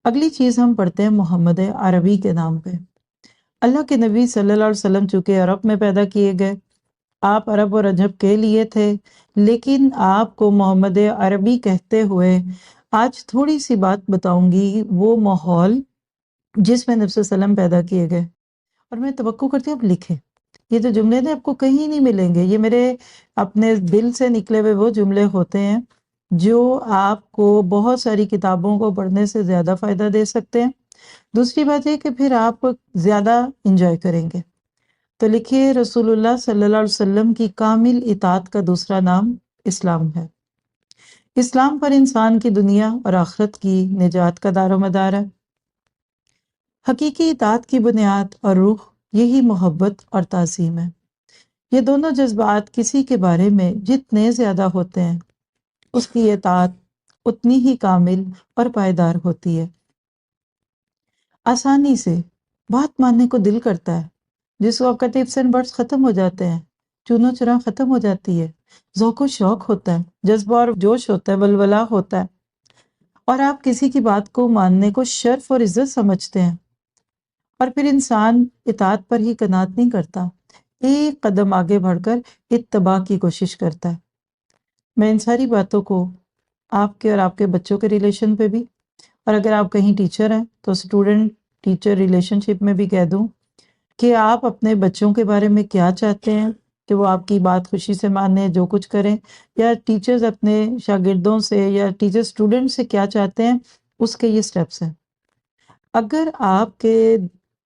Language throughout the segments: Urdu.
اگلی چیز ہم پڑھتے ہیں محمد عربی کے نام پہ۔ اللہ کے نبی صلی اللہ علیہ وسلم چونکہ عرب میں پیدا کیے گئے، آپ عرب اور عجب کے لیے تھے، لیکن آپ کو محمد عربی کہتے ہوئے آج تھوڑی سی بات بتاؤں گی، وہ ماحول جس میں نبی صلی اللہ علیہ وسلم پیدا کیے گئے۔ اور میں توقع کرتی ہوں آپ لکھیں، یہ جو جملے نے آپ کو کہیں نہیں ملیں گے، یہ میرے اپنے دل سے نکلے ہوئے وہ جملے ہوتے ہیں جو آپ کو بہت ساری کتابوں کو پڑھنے سے زیادہ فائدہ دے سکتے ہیں۔ دوسری بات یہ کہ پھر آپ زیادہ انجوائے کریں گے۔ تو لکھیے، رسول اللہ صلی اللہ علیہ وسلم کی کامل اطاعت کا دوسرا نام اسلام ہے۔ اسلام پر انسان کی دنیا اور آخرت کی نجات کا دار و مدار ہے۔ حقیقی اطاعت کی بنیاد اور روح یہی محبت اور تعظیم ہے۔ یہ دونوں جذبات کسی کے بارے میں جتنے زیادہ ہوتے ہیں، اس کی اطاعت اتنی ہی کامل اور پائیدار ہوتی ہے۔ آسانی سے بات ماننے کو دل کرتا ہے، جس وقت ٹپس اینڈ برڈس ختم ہو جاتے ہیں، چونو چرا ختم ہو جاتی ہے، ذوق و شوق ہوتا ہے، جذبہ اور جوش ہوتا ہے، ولولہ ہوتا ہے، اور آپ کسی کی بات کو ماننے کو شرف اور عزت سمجھتے ہیں، اور پھر انسان اطاعت پر ہی قناعت نہیں کرتا، ایک قدم آگے بڑھ کر اتباع کی کوشش کرتا ہے۔ میں ان ساری باتوں کو آپ کے اور آپ کے بچوں کے ریلیشن پہ بھی، اور اگر آپ کہیں ٹیچر ہیں تو اسٹوڈنٹ ٹیچر ریلیشن شپ میں بھی کہہ دوں کہ آپ اپنے بچوں کے بارے میں کیا چاہتے ہیں کہ وہ آپ کی بات خوشی سے مانیں، جو کچھ کریں، یا ٹیچرز اپنے شاگردوں سے یا ٹیچر اسٹوڈنٹ سے کیا چاہتے ہیں، اس کے یہ سٹیپس ہیں۔ اگر آپ کے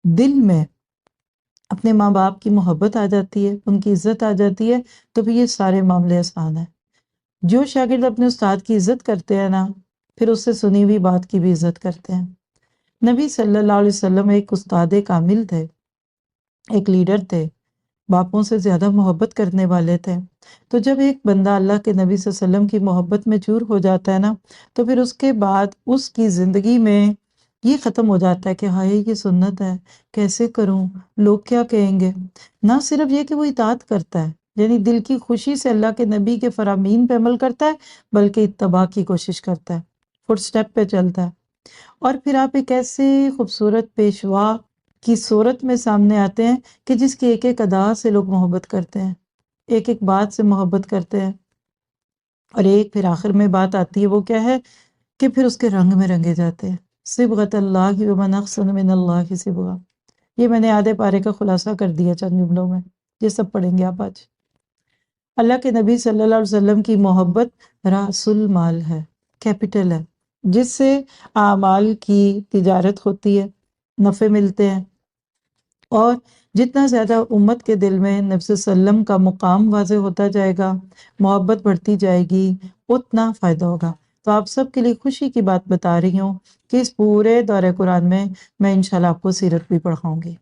دل میں اپنے ماں باپ کی محبت آ جاتی ہے، ان کی عزت آ جاتی ہے، تو پھر یہ سارے معاملے آسان ہیں۔ جو شاگرد اپنے استاد کی عزت کرتے ہیں نا، پھر اس سے سنی ہوئی بات کی بھی عزت کرتے ہیں۔ نبی صلی اللہ علیہ وسلم ایک استاد کامل تھے، ایک لیڈر تھے، باپوں سے زیادہ محبت کرنے والے تھے۔ تو جب ایک بندہ اللہ کے نبی صلی اللہ علیہ وسلم کی محبت میں چور ہو جاتا ہے نا، تو پھر اس کے بعد اس کی زندگی میں یہ ختم ہو جاتا ہے کہ ہائے یہ سنت ہے، کیسے کروں، لوگ کیا کہیں گے۔ نہ صرف یہ کہ وہ اطاعت کرتا ہے، یعنی دل کی خوشی سے اللہ کے نبی کے فرامین پہ عمل کرتا ہے، بلکہ اتباع کی کوشش کرتا ہے، فٹ سٹیپ پہ چلتا ہے۔ اور پھر آپ ایک ایسے خوبصورت پیشوا کی صورت میں سامنے آتے ہیں کہ جس کی ایک ایک ادا سے لوگ محبت کرتے ہیں، ایک ایک بات سے محبت کرتے ہیں، اور ایک پھر آخر میں بات آتی ہے، وہ کیا ہے کہ پھر اس کے رنگ میں رنگے جاتے ہیں۔ صبغۃ اللہ ومن احسن من اللہ صبغہ، یہ میں نے آدھے پارے کا خلاصہ کر دیا چند جملوں میں، یہ سب پڑھیں گے آپ آج۔ اللہ کے نبی صلی اللہ علیہ وسلم کی محبت رأس المال ہے، کیپٹل ہے، جس سے اعمال کی تجارت ہوتی ہے، نفع ملتے ہیں، اور جتنا زیادہ امت کے دل میں نبی صلی اللہ علیہ وسلم کا مقام واضح ہوتا جائے گا، محبت بڑھتی جائے گی، اتنا فائدہ ہوگا۔ تو آپ سب کے لیے خوشی کی بات بتا رہی ہوں کہ اس پورے دورہ قرآن میں انشاءاللہ آپ کو سیرت بھی پڑھاؤں گی،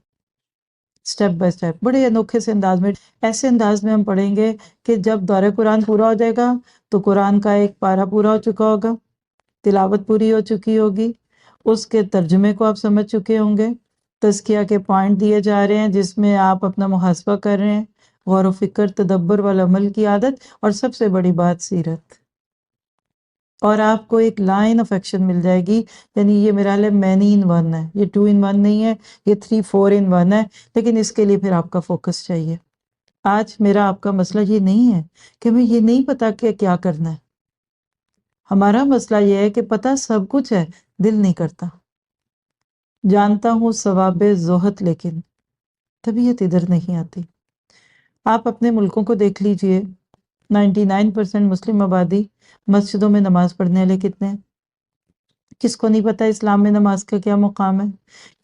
سٹیپ بائی سٹیپ، بڑے انوکھے سے انداز میں، ایسے انداز میں ہم پڑھیں گے کہ جب دورہ قرآن پورا ہو جائے گا تو قرآن کا ایک پارہ پورا ہو چکا ہوگا، تلاوت پوری ہو چکی ہوگی، اس کے ترجمے کو آپ سمجھ چکے ہوں گے، تزکیہ کے پوائنٹ دیے جا رہے ہیں جس میں آپ اپنا محاسبہ کر رہے ہیں، غور و فکر، تدبر والعمل کی عادت، اور سب سے بڑی بات سیرت، اور آپ کو ایک لائن آف ایکشن مل جائے گی۔ یعنی یہ میرا حال ہے مینی ان ون ہے، یہ 2 in 1 نہیں ہے، یہ 3 4 in 1 ہے، لیکن اس کے لیے پھر آپ کا فوکس چاہیے۔ آج میرا آپ کا مسئلہ یہ نہیں ہے کہ ہمیں یہ نہیں پتا کہ کیا کرنا ہے، ہمارا مسئلہ یہ ہے کہ پتہ سب کچھ ہے، دل نہیں کرتا۔ جانتا ہوں ثواب زہد، لیکن طبیعت ادھر نہیں آتی۔ آپ اپنے ملکوں کو دیکھ لیجئے، 99% مسلم آبادی، مسجدوں میں نماز پڑھنے والے کتنے ہیں؟ کس کو نہیں پتا اسلام میں نماز کا کیا مقام ہے؟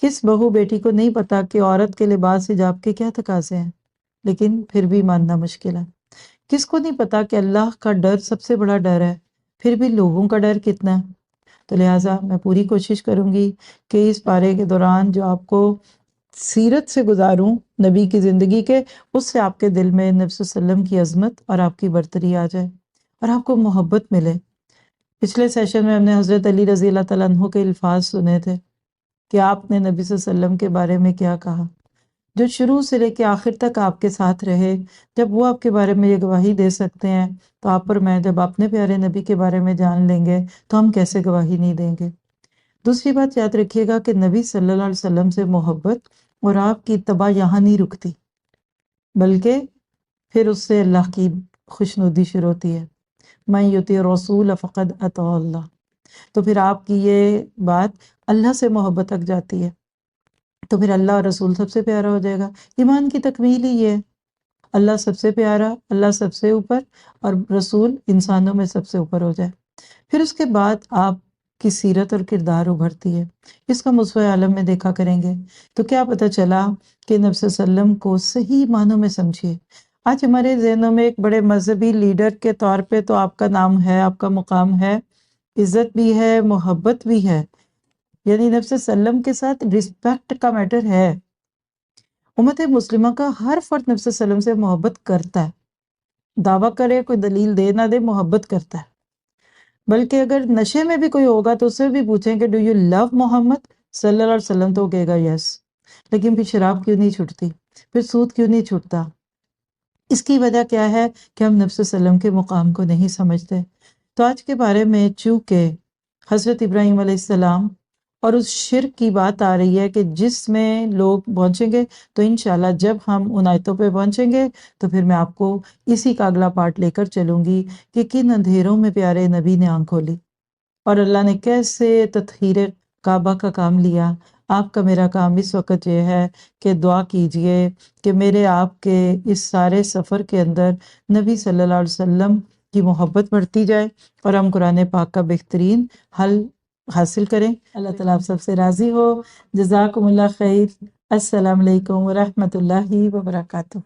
کس بہو بیٹی کو نہیں پتا کہ عورت کے لباس حجاب کے کیا تقاضے ہیں؟ لیکن پھر بھی ماننا مشکل ہے۔ کس کو نہیں پتا کہ اللہ کا ڈر سب سے بڑا ڈر ہے، پھر بھی لوگوں کا ڈر کتنا ہے؟ تو لہٰذا میں پوری کوشش کروں گی کہ اس پارے کے دوران جو آپ کو سیرت سے گزاروں نبی کی زندگی کے، اس سے آپ کے دل میں نبی صلی اللہ علیہ وسلم کی عظمت اور آپ کی برتری آ جائے، اور آپ کو محبت ملے۔ پچھلے سیشن میں ہم نے حضرت علی رضی اللہ تعالیٰ عنہ کے الفاظ سنے تھے کہ آپ نے نبی صلی اللہ علیہ وسلم کے بارے میں کیا کہا، جو شروع سے لے کے آخر تک آپ کے ساتھ رہے۔ جب وہ آپ کے بارے میں یہ گواہی دے سکتے ہیں تو آپ اور میں جب اپنے پیارے نبی کے بارے میں جان لیں گے تو ہم کیسے گواہی نہیں دیں گے۔ دوسری بات یاد رکھیے گا کہ نبی صلی اللہ علیہ وسلم سے محبت اور آپ کی اتباع یہاں نہیں رکتی، بلکہ پھر اس سے اللہ کی خوشنودی شروع ہوتی ہے، من یطیع رسول فقد اطاع اللہ، تو پھر آپ کی یہ بات اللہ سے محبت تک جاتی ہے، تو پھر اللہ اور رسول سب سے پیارا ہو جائے گا۔ ایمان کی تکمیل ہی یہ ہے، اللہ سب سے پیارا، اللہ سب سے اوپر، اور رسول انسانوں میں سب سے اوپر ہو جائے۔ پھر اس کے بعد آپ کی سیرت اور کردار ابھرتی ہے، اس کا مصفوع عالم میں دیکھا کریں گے تو کیا پتہ چلا کہ نبی صلی اللہ علیہ وسلم کو صحیح معنوں میں سمجھیے۔ آج ہمارے ذہنوں میں ایک بڑے مذہبی لیڈر کے طور پہ تو آپ کا نام ہے، آپ کا مقام ہے، عزت بھی ہے، محبت بھی ہے، یعنی نبی صلی اللہ علیہ وسلم کے ساتھ رسپیکٹ کا میٹر ہے۔ امت مسلمہ کا ہر فرد نبی صلی اللہ علیہ وسلم سے محبت کرتا ہے، دعویٰ کرے کوئی دلیل دے نہ دے، محبت کرتا ہے۔ بلکہ اگر نشے میں بھی کوئی ہوگا تو اس سے بھی پوچھیں کہ ڈو یو لو محمد صلی اللہ علیہ وسلم، تو وہ کہے گا یس۔ لیکن پھر شراب کیوں نہیں چھوٹتی، پھر سود کیوں نہیں چھوٹتا؟ اس کی وجہ کیا ہے کہ ہم نبی صلی اللہ علیہ وسلم کے مقام کو نہیں سمجھتے۔ تو آج کے بارے میں چونکہ حضرت ابراہیم علیہ السلام اور اس شرک کی بات آ رہی ہے کہ جس میں لوگ پہنچیں گے، تو انشاءاللہ جب ہم ان آیتوں پہ پہنچیں گے تو پھر میں آپ کو اسی کا اگلا پارٹ لے کر چلوں گی کہ کن اندھیروں میں پیارے نبی نے آنکھ کھولی اور اللہ نے کیسے تطہیر کعبہ کا کام لیا۔ آپ کا میرا کام اس وقت یہ ہے کہ دعا کیجئے کہ میرے آپ کے اس سارے سفر کے اندر نبی صلی اللہ علیہ وسلم کی محبت بڑھتی جائے اور ہم قرآن پاک کا بہترین حل حاصل کریں۔ اللہ تعالیٰ آپ سب سے راضی ہو۔ جزاکم اللہ خیر۔ السلام علیکم ورحمۃ اللہ وبرکاتہ۔